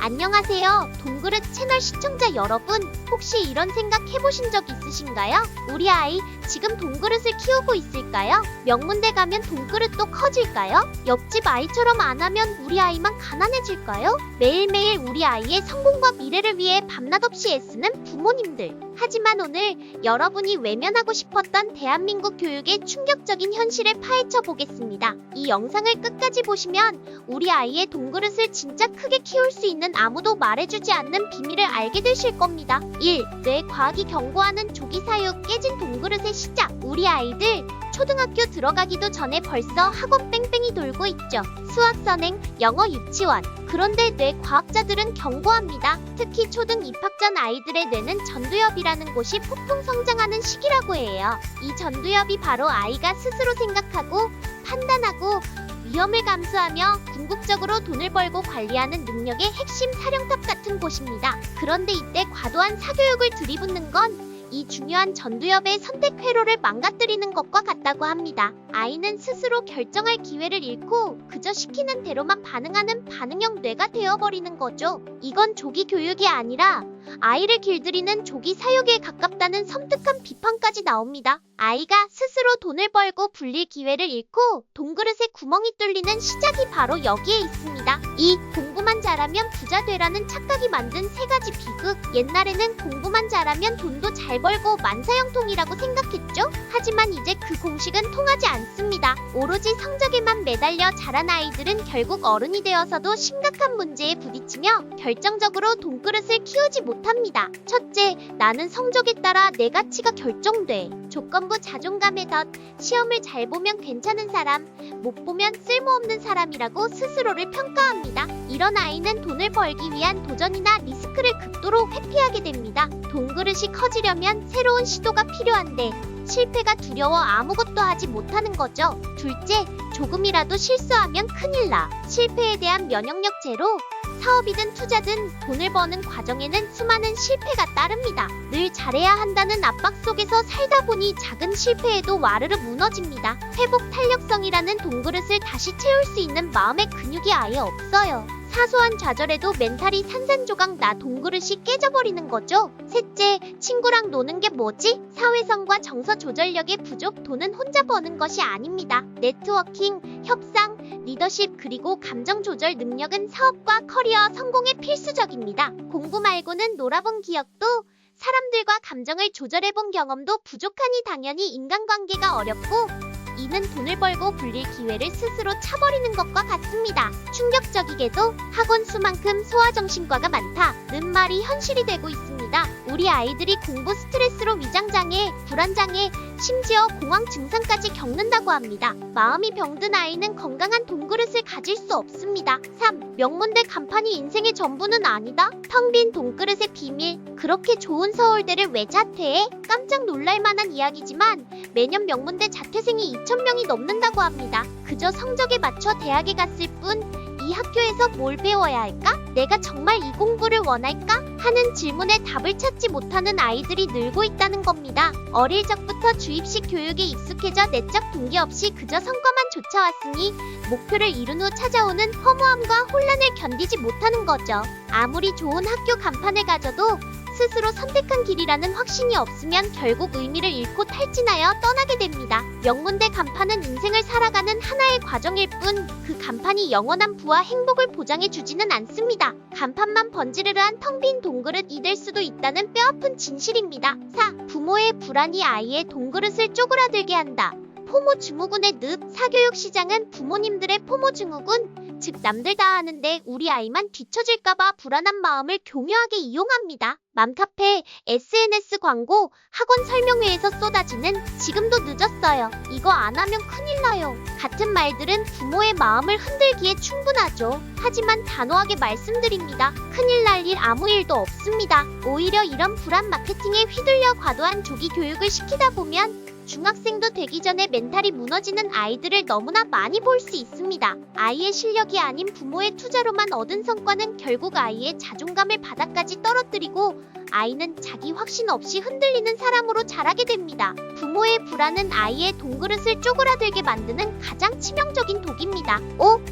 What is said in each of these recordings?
안녕하세요. 동그릇 채널 시청자 여러분, 혹시 이런 생각 해보신 적 있으신가요? 우리 아이 지금 동그릇을 키우고 있을까요? 명문대 가면 동그릇도 커질까요? 옆집 아이처럼 안 하면 우리 아이만 가난해질까요? 매일매일 우리 아이의 성공과 미래를 위해 밤낮 없이 애쓰는 부모님들. 하지만 오늘 여러분이 외면하고 싶었던 대한민국 교육의 충격적인 현실을 파헤쳐 보겠습니다. 이 영상을 끝까지 보시면 우리 아이의 동그릇을 진짜 크게 키울 수 있는 아무도 말해주지 않는 비밀을 알게 되실 겁니다. 1. 뇌과학이 경고하는 조기 사육, 깨진 동그릇의 시작. 우리 아이들 초등학교 들어가기도 전에 벌써 학원 뺑뺑이 돌고 있죠. 수학 선행, 영어 유치원. 그런데 뇌과학자들은 경고합니다. 특히 초등 입학 전 아이들의 뇌는 전두엽이라는 곳이 폭풍 성장하는 시기라고 해요. 이 전두엽이 바로 아이가 스스로 생각하고 판단하고 위험을 감수하며 궁극적으로 돈을 벌고 관리하는 능력의 핵심 사령탑 같은 곳입니다. 그런데 이때 과도한 사교육을 들이붓는 건 이 중요한 전두엽의 선택 회로를 망가뜨리는 것과 같다고 합니다. 아이는 스스로 결정할 기회를 잃고 그저 시키는 대로만 반응하는 반응형 뇌가 되어버리는 거죠. 이건 조기 교육이 아니라 아이를 길들이는 조기 사육에 가깝다는 섬뜩한 비판까지 나옵니다. 아이가 스스로 돈을 벌고 불릴 기회를 잃고 동그릇에 구멍이 뚫리는 시작이 바로 여기에 있습니다. 2. 공부만 잘하면 부자 되라는 착각이 만든 세 가지 비극. 옛날에는 공부만 잘하면 돈도 잘 벌고 만사형통이라고 생각했죠? 하지만 이제 그 공식은 통하지 않습니다. 오로지 성적에만 매달려 자란 아이들은 결국 어른이 되어서도 심각한 문제에 부딪히며 결정적으로 동그릇을 키우지 못합니다. 첫째, 나는 성적에 따라 내 가치가 결정돼. 조건부 자존감의 덫. 시험을 잘 보면 괜찮은 사람, 못 보면 쓸모없는 사람이라고 스스로를 평가합니다. 이런 아이는 돈을 벌기 위한 도전이나 리스크를 극도로 회피하게 됩니다. 동그릇이 커지려면 새로운 시도가 필요한데 실패가 두려워 아무것도 하지 못하는 거죠. 둘째, 조금이라도 실수하면 큰일 나. 실패에 대한 면역력 제로. 사업이든 투자든 돈을 버는 과정에는 수많은 실패가 따릅니다. 늘 잘해야 한다는 압박 속에서 살다 보니 작은 실패에도 와르르 무너집니다. 회복 탄력성이라는 동그릇을 다시 채울 수 있는 마음의 근육이 아예 없어요. 사소한 좌절에도 멘탈이 산산조각 나 동그릇이 깨져버리는 거죠. 셋째, 친구랑 노는 게 뭐지? 사회성과 정서 조절력의 부족. 돈은 혼자 버는 것이 아닙니다. 네트워킹, 협상, 리더십 그리고 감정 조절 능력은 사업과 커리어 성공에 필수적입니다. 공부 말고는 놀아본 기억도 사람들과 감정을 조절해본 경험도 부족하니 당연히 인간관계가 어렵고 이는 돈을 벌고 불릴 기회를 스스로 차버리는 것과 같습니다. 충격적이게도 학원 수만큼 소아정신과가 많다는 말이 현실이 되고 있습니다. 우리 아이들이 공부 스트레스로 위장장애, 불안장애, 심지어 공황 증상까지 겪는다고 합니다. 마음이 병든 아이는 건강한 동그릇을 가질 수 없습니다. 3. 명문대 간판이 인생의 전부는 아니다. 텅 빈 동그릇의 비밀. 그렇게 좋은 서울대를 왜 자퇴해? 깜짝 놀랄 만한 이야기지만 매년 명문대 자퇴생이 2,000명이 넘는다고 합니다. 그저 성적에 맞춰 대학에 갔을 뿐 이 학교에서 뭘 배워야 할까? 내가 정말 이 공부를 원할까? 하는 질문에 답을 찾지 못하는 아이들이 늘고 있다는 겁니다. 어릴 적부터 주입식 교육에 익숙해져 내적 동기 없이 그저 성과만 쫓아왔으니 목표를 이룬 후 찾아오는 허무함과 혼란을 견디지 못하는 거죠. 아무리 좋은 학교 간판을 가져도 스스로 선택한 길이라는 확신이 없으면 결국 의미를 잃고 탈진하여 떠나게 됩니다. 명문대 간판은 인생을 살아가는 하나의 과정일 뿐 그 간판이 영원한 부와 행복을 보장해주지는 않습니다. 간판만 번지르르한 텅 빈 동그릇이 될 수도 있다는 뼈아픈 진실입니다. 4. 부모의 불안이 아이의 동그릇을 쪼그라들게 한다. 포모 증후군의 늪. 사교육 시장은 부모님들의 포모 증후군, 즉 남들 다 하는데 우리 아이만 뒤처질까봐 불안한 마음을 교묘하게 이용합니다. 맘카페, SNS 광고, 학원 설명회에서 쏟아지는 지금도 늦었어요. 이거 안 하면 큰일 나요. 같은 말들은 부모의 마음을 흔들기에 충분하죠. 하지만 단호하게 말씀드립니다. 큰일 날 일 아무 일도 없습니다. 오히려 이런 불안 마케팅에 휘둘려 과도한 조기 교육을 시키다 보면 중학생도 되기 전에 멘탈이 무너지는 아이들을 너무나 많이 볼 수 있습니다. 아이의 실력이 아닌 부모의 투자로만 얻은 성과는 결국 아이의 자존감을 바닥까지 떨어뜨리고 아이는 자기 확신 없이 흔들리는 사람으로 자라게 됩니다. 부모의 불안은 아이의 돈그릇을 쪼그라들게 만드는 가장 치명적인 독입니다.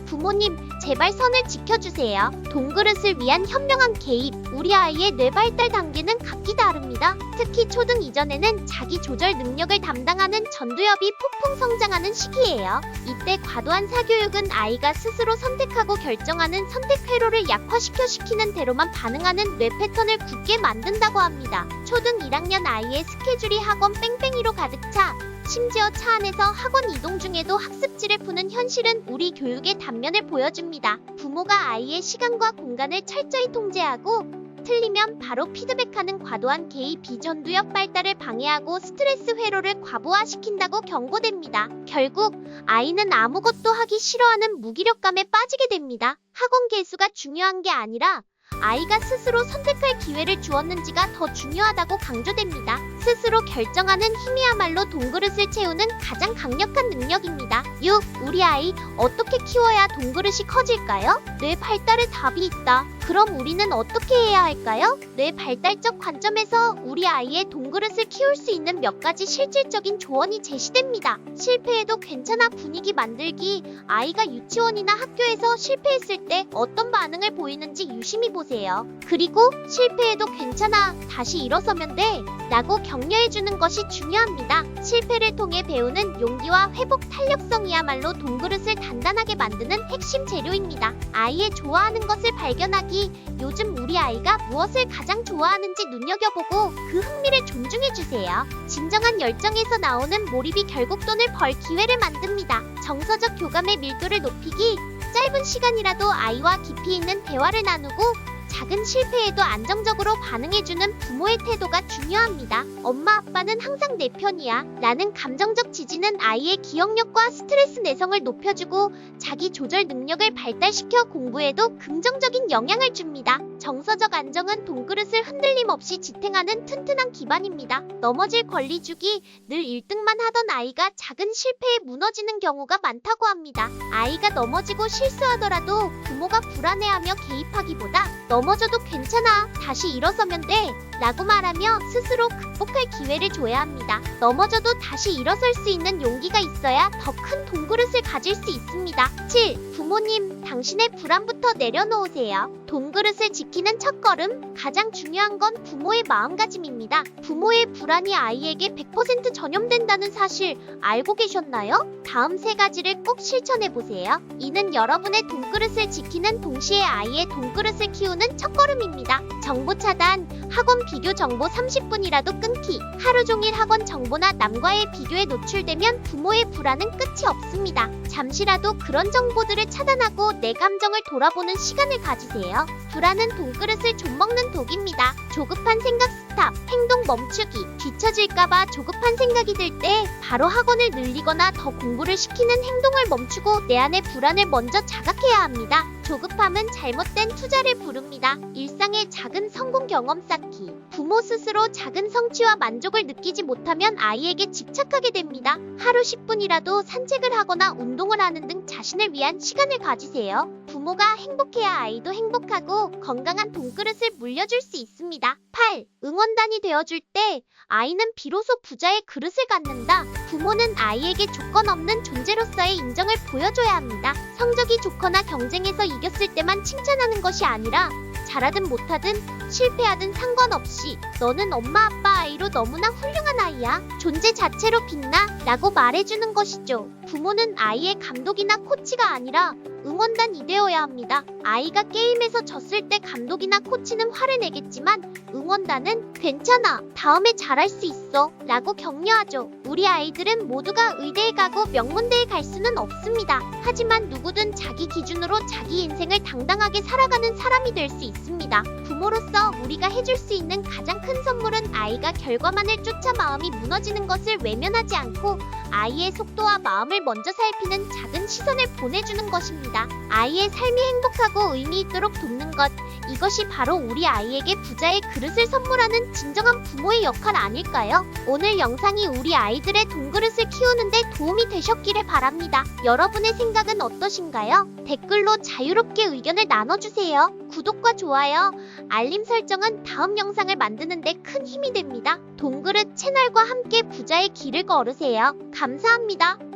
부모님, 제발 선을 지켜주세요. 돈그릇을 위한 현명한 개입. 우리 아이의 뇌 발달 단계는 각기 다릅니다. 특히 초등 이전에는 자기 조절 능력을 담당하는 전두엽이 폭풍 성장하는 시기예요. 이때 과도한 사교육은 아이가 스스로 선택하고 결정하는 선택 회로를 약화시키는 대로만 반응하는 뇌 패턴을 굳게 만든다고 합니다. 초등 1학년 아이의 스케줄이 학원 뺑뺑이로 가득 차 심지어 차 안에서 학원 이동 중에도 학습지를 푸는 현실은 우리 교육의 단면을 보여줍니다. 부모가 아이의 시간과 공간을 철저히 통제하고 틀리면 바로 피드백하는 과도한 개입 비전두엽 발달을 방해하고 스트레스 회로를 과부하시킨다고 경고됩니다. 결국 아이는 아무것도 하기 싫어하는 무기력감에 빠지게 됩니다. 학원 개수가 중요한 게 아니라 아이가 스스로 선택할 기회를 주었는지가 더 중요하다고 강조됩니다. 스스로 결정하는 힘이야말로 돈그릇을 채우는 가장 강력한 능력입니다. 6. 우리 아이 어떻게 키워야 돈그릇이 커질까요? 뇌 발달에 답이 있다. 그럼 우리는 어떻게 해야 할까요? 뇌 발달적 관점에서 우리 아이의 돈그릇을 키울 수 있는 몇 가지 실질적인 조언이 제시됩니다. 실패해도 괜찮아 분위기 만들기. 아이가 유치원이나 학교에서 실패했을 때 어떤 반응을 보이는지 유심히 보세요. 그리고 실패해도 괜찮아, 다시 일어서면 돼 라고 격려해주는 것이 중요합니다. 실패를 통해 배우는 용기와 회복 탄력성이야말로 돈그릇을 단단하게 만드는 핵심 재료입니다. 아이의 좋아하는 것을 발견하기. 요즘 우리 아이가 무엇을 가장 좋아하는지 눈여겨보고 그 흥미를 존중해주세요. 진정한 열정에서 나오는 몰입이 결국 돈을 벌 기회를 만듭니다. 정서적 교감의 밀도를 높이기. 짧은 시간이라도 아이와 깊이 있는 대화를 나누고 작은 실패에도 안정적으로 반응해주는 부모의 태도가 중요합니다. 엄마 아빠는 항상 내 편이야 라는 감정적 지지는 아이의 기억력과 스트레스 내성을 높여주고 자기 조절 능력을 발달시켜 공부에도 긍정적인 영향을 줍니다. 정서적 안정은 돈그릇을 흔들림 없이 지탱하는 튼튼한 기반입니다. 넘어질 권리 주기. 늘 1등만 하던 아이가 작은 실패에 무너지는 경우가 많다고 합니다. 아이가 넘어지고 실수하더라도 부모가 불안해하며 개입하기보다 넘어져도 괜찮아, 다시 일어서면 돼 라고 말하며 스스로 극복할 기회를 줘야 합니다. 넘어져도 다시 일어설 수 있는 용기가 있어야 더 큰 돈그릇을 가질 수 있습니다. 7. 부모님, 당신의 불안부터 내려놓으세요. 돈그릇을 지키는 첫걸음. 가장 중요한 건 부모의 마음가짐입니다. 부모의 불안이 아이에게 100% 전염된다는 사실 알고 계셨나요? 다음 3가지를 꼭 실천해보세요. 이는 여러분의 돈그릇을 지키는 동시에 아이의 돈그릇을 키우는 첫걸음입니다. 정보 차단. 학원 비교 정보 30분이라도 끊기. 하루 종일 학원 정보나 남과의 비교에 노출되면 부모의 불안은 끝이 없습니다. 잠시라도 그런 정보들을 차단하고 내 감정을 돌아보는 시간을 가지세요. 불안은 돈그릇을 좀먹는 독입니다. 조급한 생각 스탑. 행동 멈추기. 뒤처질까봐 조급한 생각이 들 때 바로 학원을 늘리거나 더 공부를 시키는 행동을 멈추고 내 안의 불안을 먼저 자각해야 합니다. 조급함은 잘못된 투자를 부릅니다. 일상의 작은 성공 경험 쌓기. 부모 스스로 작은 성취와 만족을 느끼지 못하면 아이에게 집착하게 됩니다. 하루 10분이라도 산책을 하거나 운동을 하는 등 자신을 위한 시간을 가지세요. 부모가 행복해야 아이도 행복하고 건강한 돈그릇을 물려줄 수 있습니다. 8. 응원단이 되어줄 때 아이는 비로소 부자의 그릇을 갖는다. 부모는 아이에게 조건 없는 존재로서의 인정을 보여줘야 합니다. 성적이 좋거나 경쟁에서 이겼을 때만 칭찬하는 것이 아니라 잘하든 못하든 실패하든 상관없이 너는 엄마 아빠 아이로 너무나 훌륭한 아이야. 존재 자체로 빛나 라고 말해주는 것이죠. 부모는 아이의 감독이나 코치가 아니라 응원단이 되어야 합니다. 아이가 게임에서 졌을 때 감독이나 코치는 화를 내겠지만 응원단은 괜찮아, 다음에 잘할 수 있어 라고 격려하죠. 우리 아이들은 모두가 의대에 가고 명문대에 갈 수는 없습니다. 하지만 누구든 자기 기준으로 자기 인생을 당당하게 살아가는 사람이 될 수 있습니다. 부모로서 우리가 해줄 수 있는 가장 큰 선물은 아이가 결과만을 쫓아 마음이 무너지는 것을 외면하지 않고 아이의 속도와 마음을 먼저 살피는 작은 시선을 보내주는 것입니다. 아이의 삶이 행복하고 의미 있도록 돕는 것, 이것이 바로 우리 아이에게 부자의 그릇을 선물하는 진정한 부모의 역할 아닐까요? 오늘 영상이 우리 아이들의 돈그릇을 키우는데 도움이 되셨기를 바랍니다. 여러분의 생각은 어떠신가요? 댓글로 자유롭게 의견을 나눠주세요. 구독과 좋아요, 알림 설정은 다음 영상을 만드는데 큰 힘이 됩니다. 돈그릇 채널과 함께 부자의 길을 걸으세요. 감사합니다.